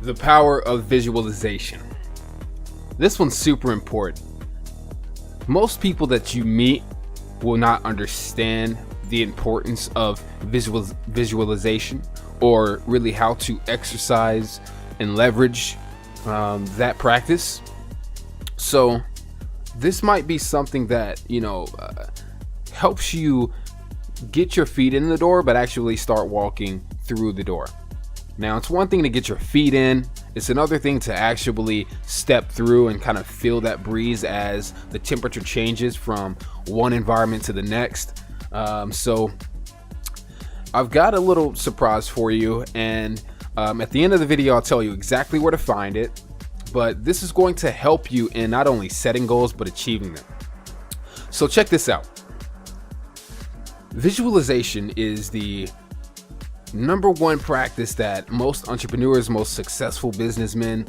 The power of visualization. This one's super important. Most people that you meet will not understand the importance of visualization, or really how to exercise and leverage that practice. So this might be something that helps you get your feet in the door, but actually start walking through the door. Now, it's one thing to get your feet in. It's another thing to actually step through and kind of feel that breeze as the temperature changes from one environment to the next. So I've got a little surprise for you, and at the end of the video, I'll tell you exactly where to find it. But this is going to help you in not only setting goals, but achieving them. So check this out. Visualization is the number one practice that most entrepreneurs, most successful businessmen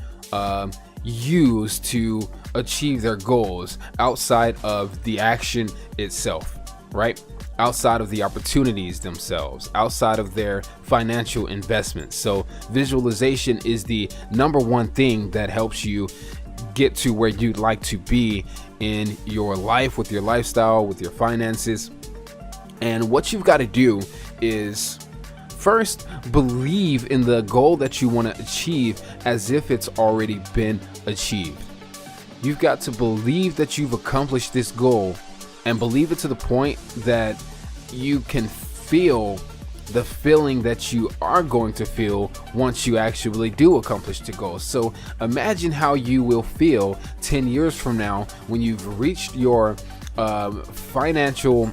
use to achieve their goals outside of the action itself, right? Outside of the opportunities themselves, outside of their financial investments. So visualization is the number one thing that helps you get to where you'd like to be in your life, with your lifestyle, with your finances. And what you've got to do is first believe in the goal that you want to achieve as if it's already been achieved. You've got to believe that you've accomplished this goal, and believe it to the point that you can feel the feeling that you are going to feel once you actually do accomplish the goal. So imagine how you will feel 10 years from now when you've reached your financial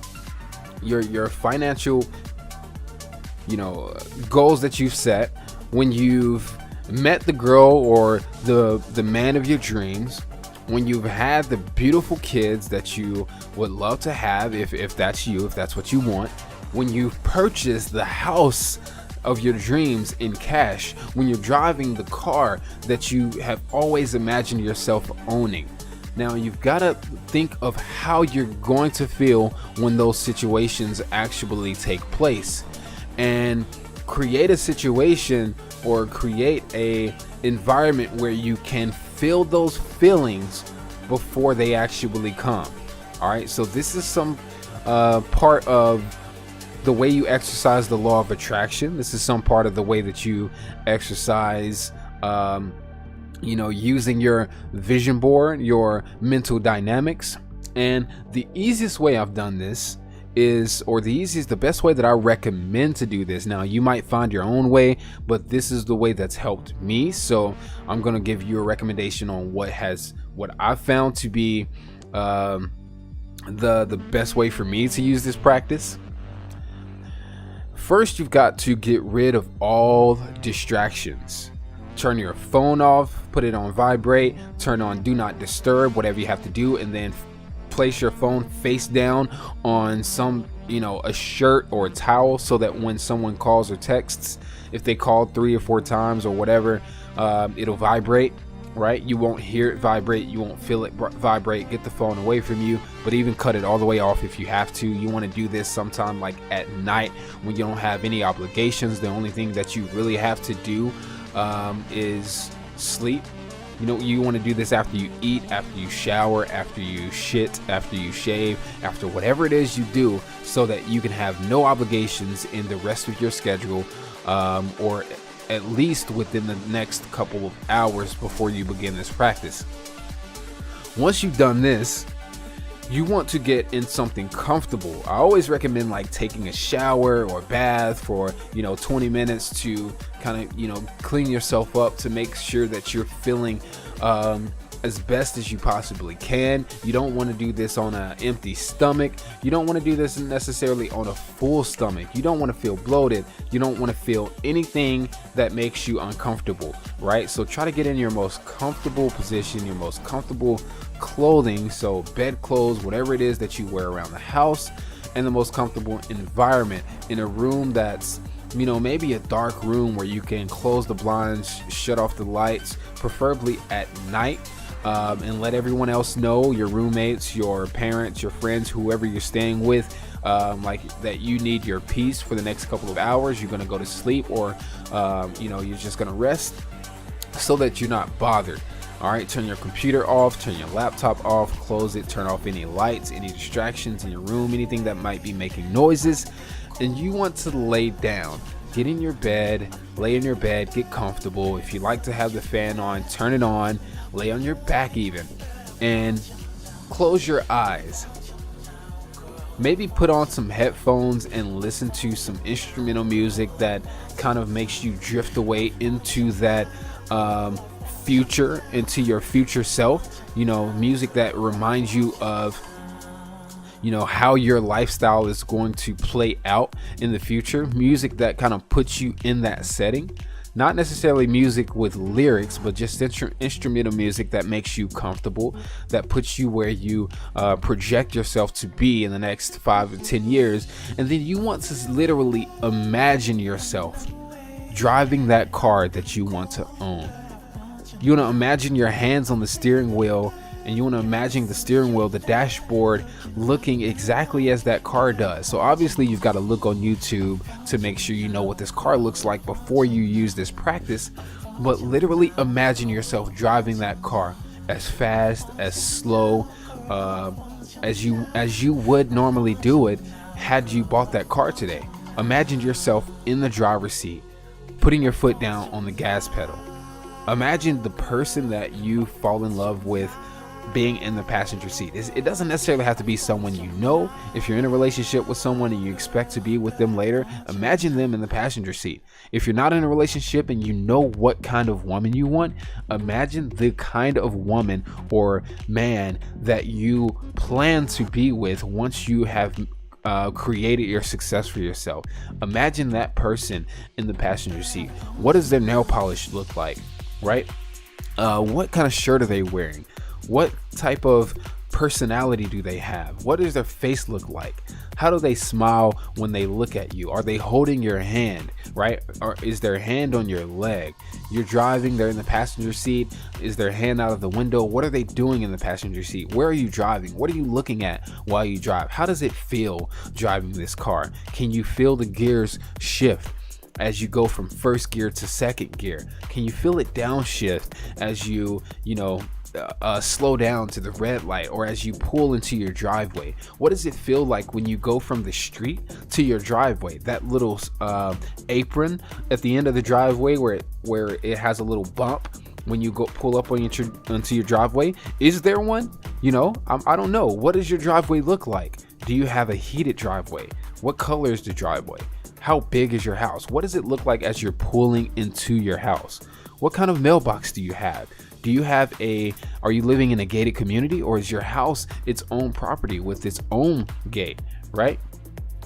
goals that you've set, when you've met the girl or the man of your dreams, when you've had the beautiful kids that you would love to have, if that's you, if that's what you want, when you've purchased the house of your dreams in cash, when you're driving the car that you have always imagined yourself owning. Now you've got to think of how you're going to feel when those situations actually take place, and create a situation or create a environment where you can feel those feelings before they actually come. All right, so this is some part of the way you exercise the law of attraction. This is some part of the way that you exercise using your vision board, your mental dynamics. And the easiest way I've done this is, or the best way that I recommend to do this. Now you might find your own way, but this is the way that's helped me. So I'm going to give you a recommendation on what I've found to be the best way for me to use this practice. First, you've got to get rid of all distractions. Turn your phone off, put it on vibrate, turn on do not disturb, whatever you have to do, and then place your phone face down on a shirt or a towel, so that when someone calls or texts, if they call 3 or 4 times or whatever, it'll vibrate, right? You won't hear it vibrate, you won't feel it vibrate. Get the phone away from you, but even cut it all the way off if you have to. You want to do this sometime like at night when you don't have any obligations. The only thing that you really have to do is sleep. You want to do this after you eat, after you shower, after you shit, after you shave, after whatever it is you do, so that you can have no obligations in the rest of your schedule, or at least within the next couple of hours before you begin this practice. Once you've done this, you want to get in something comfortable. I always recommend taking a shower or bath for 20 minutes to kind of clean yourself up, to make sure that you're feeling as best as you possibly can. You don't want to do this on an empty stomach. You don't want to do this necessarily on a full stomach. You don't want to feel bloated. You don't want to feel anything that makes you uncomfortable, right? So try to get in your most comfortable position, your most comfortable clothing, so bed clothes, whatever it is that you wear around the house, and the most comfortable environment in a room that's maybe a dark room where you can close the blinds, shut off the lights, preferably at night, and let everyone else know, your roommates, your parents, your friends, whoever you're staying with, that you need your peace for the next couple of hours. You're going to go to sleep, or you're just going to rest. so that you're not bothered. All right, turn your computer off, turn your laptop off, close it, turn off any lights, any distractions in your room, anything that might be making noises. And you want to lay down, get in your bed, lay in your bed, get comfortable. If you like to have the fan on, turn it on, lay on your back even, and close your eyes. Maybe put on some headphones and listen to some instrumental music that kind of makes you drift away into that future, into your future self. Music that reminds you of how your lifestyle is going to play out in the future. Music that kind of puts you in that setting. Not necessarily music with lyrics, but just instrumental music that makes you comfortable, that puts you where you project yourself to be in the next 5 to 10 years. And then you want to literally imagine yourself driving that car that you want to own. You want to imagine your hands on the steering wheel, and you want to imagine the steering wheel, the dashboard, looking exactly as that car does. So obviously you've got to look on YouTube to make sure you know what this car looks like before you use this practice. But literally imagine yourself driving that car as fast, as slow, as you would normally do it had you bought that car today. Imagine yourself in the driver's seat, putting your foot down on the gas pedal. Imagine the person that you fall in love with being in the passenger seat. It doesn't necessarily have to be someone you know. If you're in a relationship with someone and you expect to be with them later, imagine them in the passenger seat. If you're not in a relationship and you know what kind of woman you want, imagine the kind of woman or man that you plan to be with once you have created your success for yourself. Imagine that person in the passenger seat. What does their nail polish look like, right? What kind of shirt are they wearing? What type of personality do they have? What does their face look like? How do they smile when they look at you? Are they holding your hand, right? Or is their hand on your leg? You're driving, they're in the passenger seat. Is their hand out of the window? What are they doing in the passenger seat? Where are you driving? What are you looking at while you drive? How does it feel driving this car? Can you feel the gears shift as you go from first gear to second gear? Can you feel it downshift as you slow down to the red light, or as you pull into your driveway? What does it feel like when you go from the street to your driveway? That little apron at the end of the driveway where it has a little bump when you go pull up onto your driveway. Is there one? I don't know. What does your driveway look like? Do you have a heated driveway? What color is the driveway? How big is your house? What does it look like as you're pulling into your house? What kind of mailbox do you have? Are you living in a gated community, or is your house its own property with its own gate, right?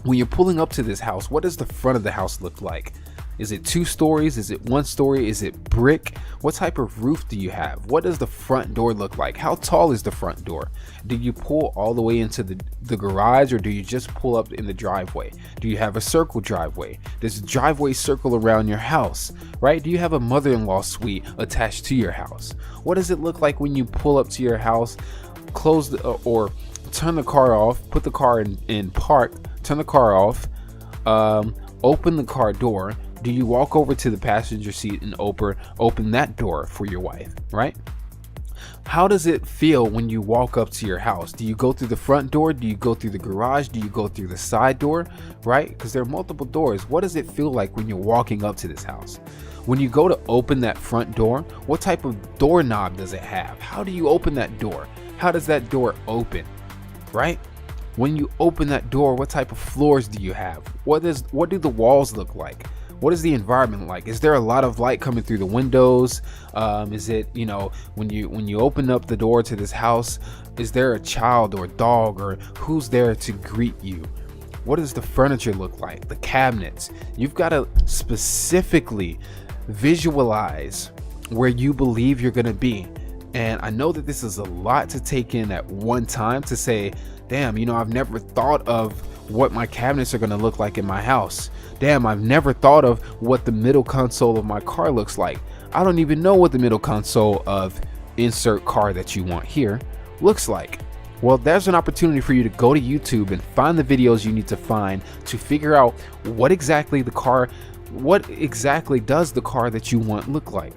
When you're pulling up to this house, what does the front of the house look like? Is it 2 stories? Is it 1 story? Is it brick? What type of roof do you have? What does the front door look like? How tall is the front door? Do you pull all the way into the garage, or do you just pull up in the driveway? Do you have a circle driveway? Does the driveway circle around your house, right? Do you have a mother-in-law suite attached to your house? What does it look like when you pull up to your house, or turn the car off, put the car in park, turn the car off, open the car door? Do you walk over to the passenger seat and open that door for your wife, right? How does it feel when you walk up to your house? Do you go through the front door? Do you go through the garage? Do you go through the side door, right? Because there are multiple doors. What does it feel like when you're walking up to this house? When you go to open that front door, what type of doorknob does it have? How do you open that door? How does that door open, right? When you open that door, what type of floors do you have? What do the walls look like? What is the environment like? Is there a lot of light coming through the windows? Is it, when you open up the door to this house, is there a child or a dog, or who's there to greet you? What does the furniture look like? The cabinets. You've got to specifically visualize where you believe you're going to be. And I know that this is a lot to take in at one time, to say, damn, I've never thought of what my cabinets are going to look like in my house. Damn, I've never thought of what the middle console of my car looks like. I don't even know what the middle console of insert car that you want here looks like. Well, there's an opportunity for you to go to YouTube and find the videos you need to find to figure out what exactly does the car that you want look like?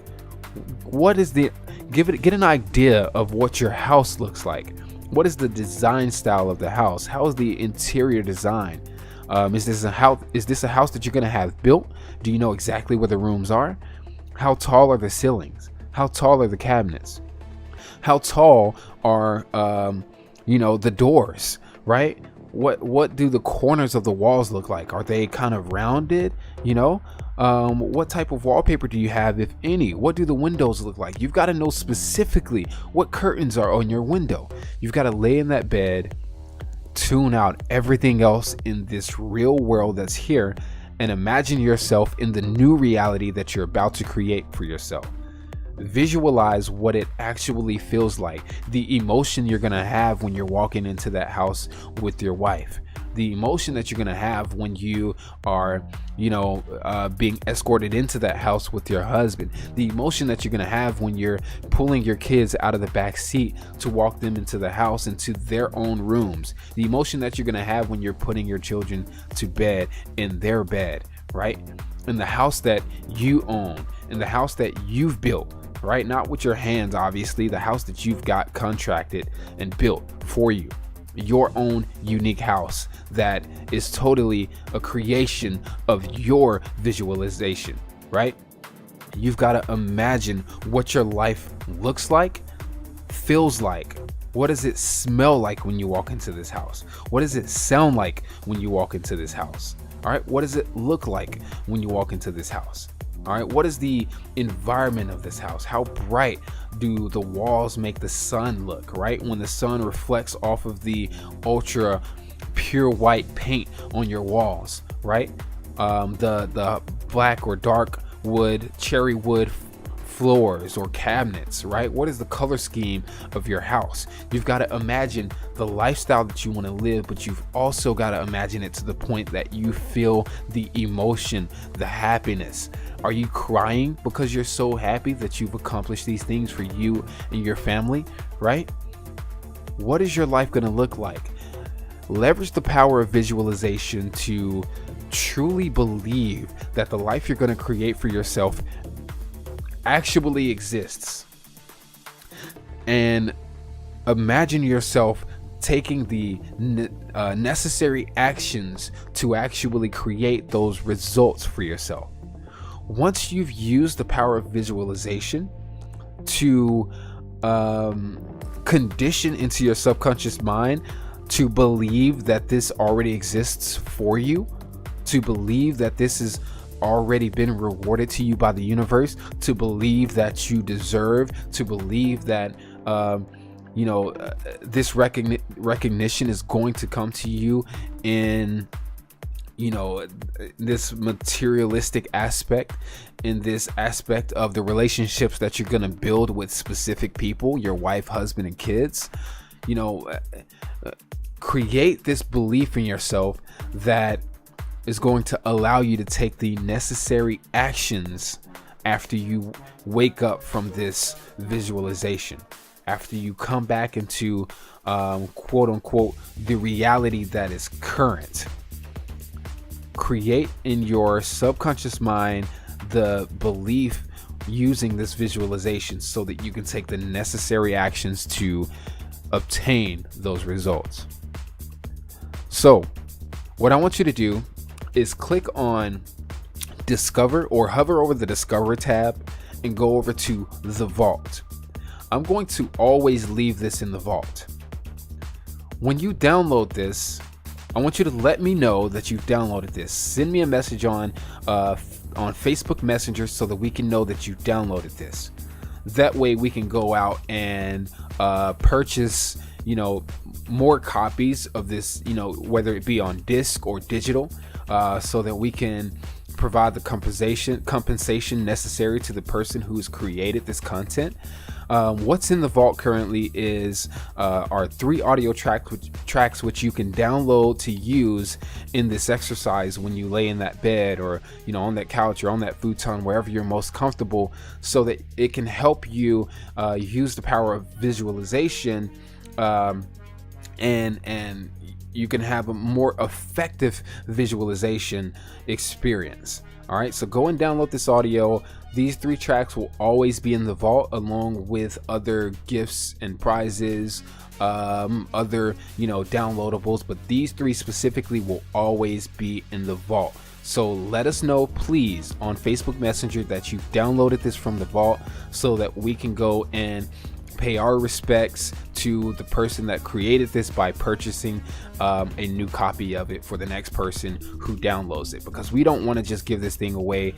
Get an idea of what your house looks like. What is the design style of the house? How is the interior design? Is this a house that you're going to have built? Do you know exactly where the rooms are? How tall are the ceilings? How tall are the cabinets? How tall are the doors, right? What do the corners of the walls look like? Are they kind of rounded? What type of wallpaper do you have, if any? What do the windows look like? You've got to know specifically what curtains are on your window. You've got to lay in that bed, tune out everything else in this real world that's here, and imagine yourself in the new reality that you're about to create for yourself. Visualize what it actually feels like, the emotion you're going to have when you're walking into that house with your wife, the emotion that you're going to have when you are being escorted into that house with your husband, the emotion that you're going to have when you're pulling your kids out of the back seat to walk them into the house, into their own rooms, the emotion that you're going to have when you're putting your children to bed in their bed, right, in the house that you own, in the house that you've built, right? Not with your hands, obviously, the house that you've got contracted and built for you, your own unique house that is totally a creation of your visualization, right? You've got to imagine what your life looks like, feels like. What does it smell like when you walk into this house? What does it sound like when you walk into this house? All right, what does it look like when you walk into this house? All right, what is the environment of this house? How bright do the walls make the sun look, right? When the sun reflects off of the ultra pure white paint on your walls, right? The black or dark wood, cherry wood floors or cabinets, right? What is the color scheme of your house? You've got to imagine the lifestyle that you want to live, but you've also got to imagine it to the point that you feel the emotion, the happiness. Are you crying because you're so happy that you've accomplished these things for you and your family, right? What is your life going to look like? Leverage the power of visualization to truly believe that the life you're going to create for yourself actually exists, and imagine yourself taking the necessary actions to actually create those results for yourself. Once you've used the power of visualization to condition into your subconscious mind to believe that this already exists for you, to believe that this is already been rewarded to you by the universe, to believe that you deserve, to believe that this recognition is going to come to you in this materialistic aspect, in this aspect of the relationships that you're going to build with specific people, your wife, husband, and kids. Create this belief in yourself that is going to allow you to take the necessary actions after you wake up from this visualization, after you come back into quote unquote the reality that is current. Create in your subconscious mind the belief using this visualization so that you can take the necessary actions to obtain those results. So what I want you to do is click on Discover, or hover over the Discover tab and go over to the Vault. I'm going to always leave this in the Vault. When you download this, I want you to let me know that you've downloaded this. Send me a message on Facebook Messenger so that we can know that you downloaded this. That way we can go out and purchase, more copies of this, whether it be on disc or digital, so that we can provide the compensation necessary to the person who's created this content. What's in the vault currently is our 3 audio tracks which you can download to use in this exercise when you lay in that bed, or on that couch, or on that futon, wherever you're most comfortable, so that it can help you use the power of visualization, and you can have a more effective visualization experience. All right, so go and download this audio. These 3 tracks will always be in the vault, along with other gifts and prizes, other downloadables, but these 3 specifically will always be in the vault. So let us know, please, on Facebook Messenger that you've downloaded this from the vault, so that we can go and pay our respects to the person that created this by purchasing a new copy of it for the next person who downloads it, because we don't want to just give this thing away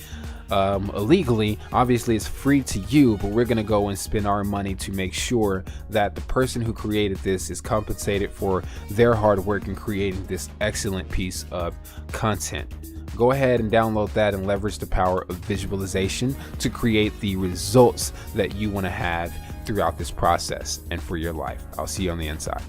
illegally. Obviously it's free to you, but we're going to go and spend our money to make sure that the person who created this is compensated for their hard work in creating this excellent piece of content. Go ahead and download that and leverage the power of visualization to create the results that you want to have throughout this process and for your life. I'll see you on the inside.